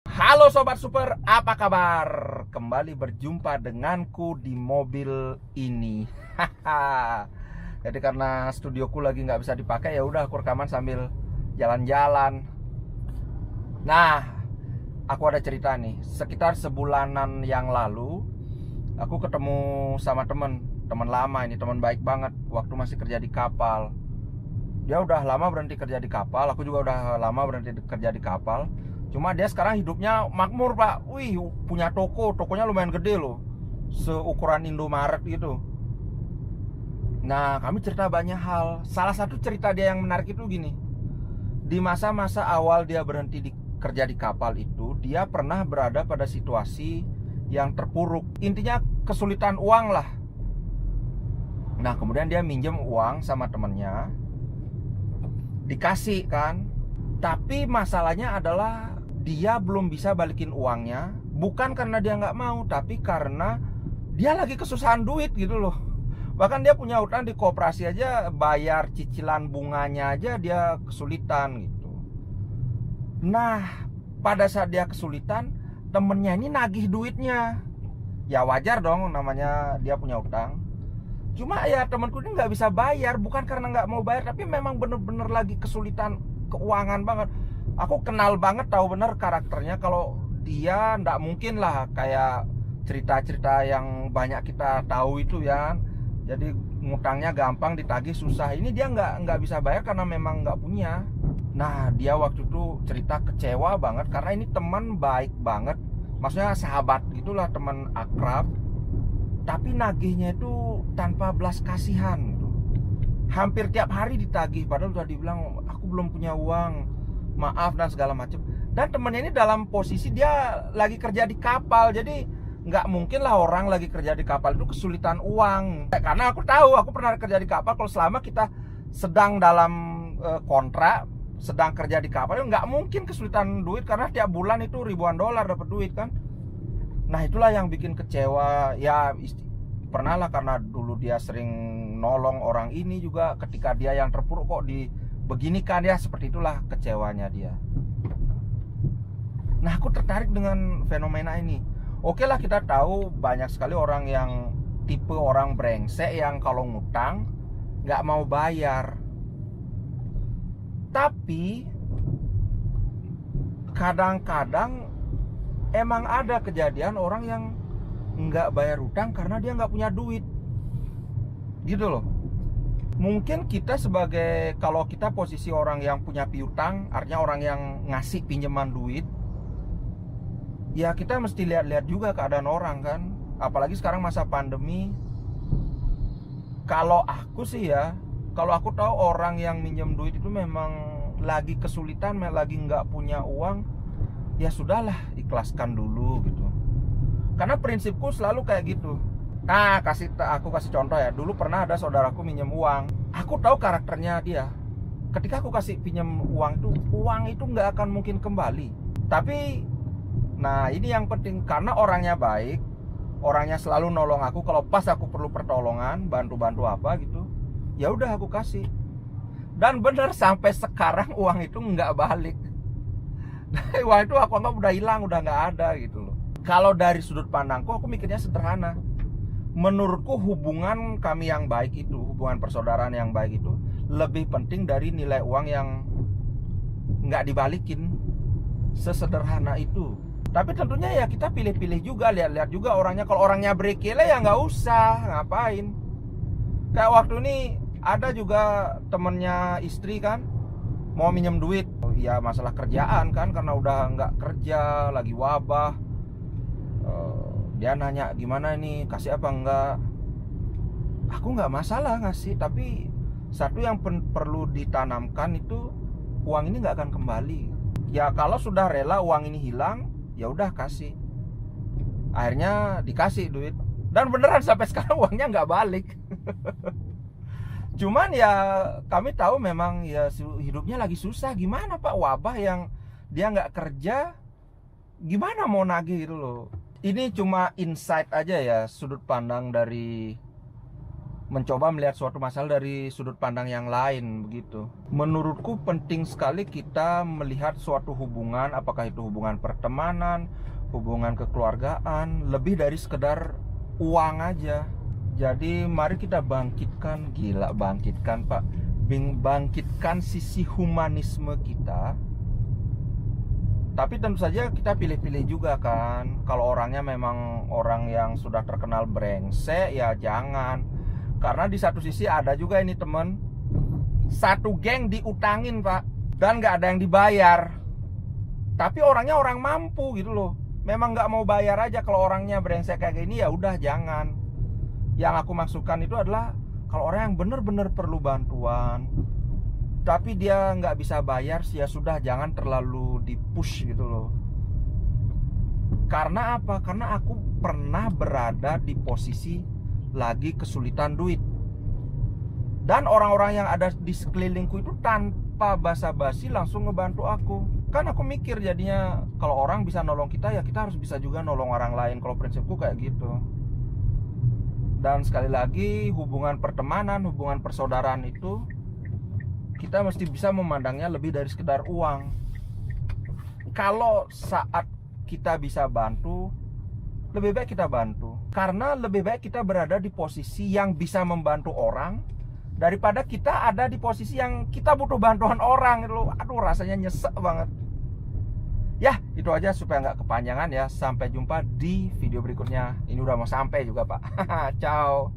Halo Sobat Super, apa kabar? Kembali berjumpa denganku di mobil ini. Jadi karena studioku lagi nggak bisa dipakai, ya udah aku rekaman sambil jalan-jalan. Nah, aku ada cerita nih. Sekitar sebulanan yang lalu, aku ketemu sama teman lama ini, teman baik banget. Waktu masih kerja di kapal. Dia udah lama berhenti kerja di kapal, aku juga udah lama berhenti kerja di kapal. Cuma dia sekarang hidupnya makmur, Pak. Wih, punya tokonya lumayan gede loh, seukuran Indomaret gitu. Nah, kami cerita banyak hal. Salah satu cerita dia yang menarik itu gini. Di masa-masa awal dia berhenti kerja di kapal itu, dia pernah berada pada situasi yang terpuruk. Intinya kesulitan uang lah. Nah, kemudian dia minjem uang sama temennya, dikasih kan. Tapi masalahnya adalah dia belum bisa balikin uangnya. Bukan karena dia nggak mau, tapi karena dia lagi kesusahan duit gitu loh. Bahkan dia punya utang di koperasi aja, bayar cicilan bunganya aja dia kesulitan gitu. Nah, pada saat dia kesulitan, temennya ini nagih duitnya. Ya wajar dong, namanya dia punya utang. Cuma ya temanku ini nggak bisa bayar, bukan karena nggak mau bayar, tapi memang bener-bener lagi kesulitan keuangan banget. Aku kenal banget, tahu bener karakternya. Kalau dia nggak mungkin lah kayak cerita-cerita yang banyak kita tahu itu ya. Jadi ngutangnya gampang, ditagih susah. Ini dia nggak bisa bayar karena memang nggak punya. Nah, dia waktu itu cerita kecewa banget karena ini teman baik banget, maksudnya sahabat gitulah, teman akrab. Tapi nagihnya itu tanpa belas kasihan gitu. Hampir tiap hari ditagih, padahal udah dibilang aku belum punya uang, maaf dan segala macam. Dan temennya ini dalam posisi dia lagi kerja di kapal, jadi nggak mungkin lah orang lagi kerja di kapal itu kesulitan uang. Karena aku tahu, aku pernah kerja di kapal. Kalau selama kita sedang dalam kontrak, sedang kerja di kapal, itu nggak mungkin kesulitan duit karena tiap bulan itu ribuan dolar dapat duit kan. Nah, itulah yang bikin kecewa. Ya pernah lah, karena dulu dia sering nolong orang ini juga. Ketika dia yang terpuruk kok beginikan, ya seperti itulah kecewanya dia. Nah, aku tertarik dengan fenomena ini. Oke lah, kita tahu banyak sekali orang yang tipe orang brengsek yang kalau ngutang nggak mau bayar. Tapi kadang-kadang emang ada kejadian orang yang nggak bayar utang karena dia nggak punya duit gitu loh. Mungkin kita sebagai, kalau kita posisi orang yang punya piutang, artinya orang yang ngasih pinjaman duit, ya kita mesti lihat-lihat juga keadaan orang kan. Apalagi sekarang masa pandemi. Kalau aku sih ya, kalau aku tahu orang yang minjem duit itu memang lagi kesulitan, lagi nggak punya uang, ya sudahlah, ikhlaskan dulu gitu. Karena prinsipku selalu kayak gitu. Nah, aku kasih contoh ya. Dulu pernah ada saudaraku minjem uang. Aku tahu karakternya dia. Ketika aku kasih pinjam uang itu nggak akan mungkin kembali. Tapi, nah ini yang penting, karena orangnya baik, orangnya selalu nolong aku kalau pas aku perlu pertolongan, bantu-bantu apa gitu. Ya udah aku kasih. Dan bener, sampai sekarang uang itu nggak balik. Uang itu aku anggap udah hilang, udah nggak ada gitu loh. Kalau dari sudut pandangku, aku mikirnya sederhana. Menurutku hubungan kami yang baik itu, hubungan persaudaraan yang baik itu lebih penting dari nilai uang yang nggak dibalikin. Sesederhana itu. Tapi tentunya ya kita pilih-pilih juga, lihat-lihat juga orangnya. Kalau orangnya brekele ya nggak usah, ngapain. Kayak waktu ini ada juga temennya istri kan, mau minjem duit. Ya masalah kerjaan kan, karena udah nggak kerja, lagi wabah. Dia nanya gimana nih, kasih apa enggak. Aku nggak masalah ngasih, tapi satu yang perlu ditanamkan itu, uang ini nggak akan kembali. Ya kalau sudah rela uang ini hilang, ya udah kasih. Akhirnya dikasih duit, dan beneran sampai sekarang uangnya nggak balik. Cuman ya kami tahu memang ya hidupnya lagi susah. Gimana Pak, wabah yang dia nggak kerja, gimana mau nagih gitu loh. Ini cuma insight aja ya, sudut pandang dari mencoba melihat suatu masalah dari sudut pandang yang lain begitu. Menurutku penting sekali kita melihat suatu hubungan, apakah itu hubungan pertemanan, hubungan kekeluargaan, lebih dari sekedar uang aja. Jadi mari kita bangkitkan, bangkitkan Pak, bangkitkan sisi humanisme kita. Tapi tentu saja kita pilih-pilih juga kan. Kalau orangnya memang orang yang sudah terkenal brengsek, ya jangan. Karena di satu sisi ada juga ini temen, satu geng diutangin Pak, dan gak ada yang dibayar. Tapi orangnya orang mampu gitu loh. Memang gak mau bayar aja. Kalau orangnya brengsek kayak gini, ya udah jangan. Yang aku maksudkan itu adalah kalau orang yang benar-benar perlu bantuan, tapi dia nggak bisa bayar, ya sudah jangan terlalu dipush gitu loh. Karena apa? Karena aku pernah berada di posisi lagi kesulitan duit, dan orang-orang yang ada di sekelilingku itu tanpa basa-basi langsung ngebantu aku. Kan aku mikir jadinya kalau orang bisa nolong kita, ya kita harus bisa juga nolong orang lain. Kalau prinsipku kayak gitu. Dan sekali lagi, hubungan pertemanan, hubungan persaudaraan itu kita mesti bisa memandangnya lebih dari sekedar uang. Kalau saat kita bisa bantu, lebih baik kita bantu. Karena lebih baik kita berada di posisi yang bisa membantu orang daripada kita ada di posisi yang kita butuh bantuan orang gitu loh. Aduh, rasanya nyesek banget. Ya, itu aja supaya nggak kepanjangan ya. Sampai jumpa di video berikutnya. Ini udah mau sampai juga Pak. Ciao.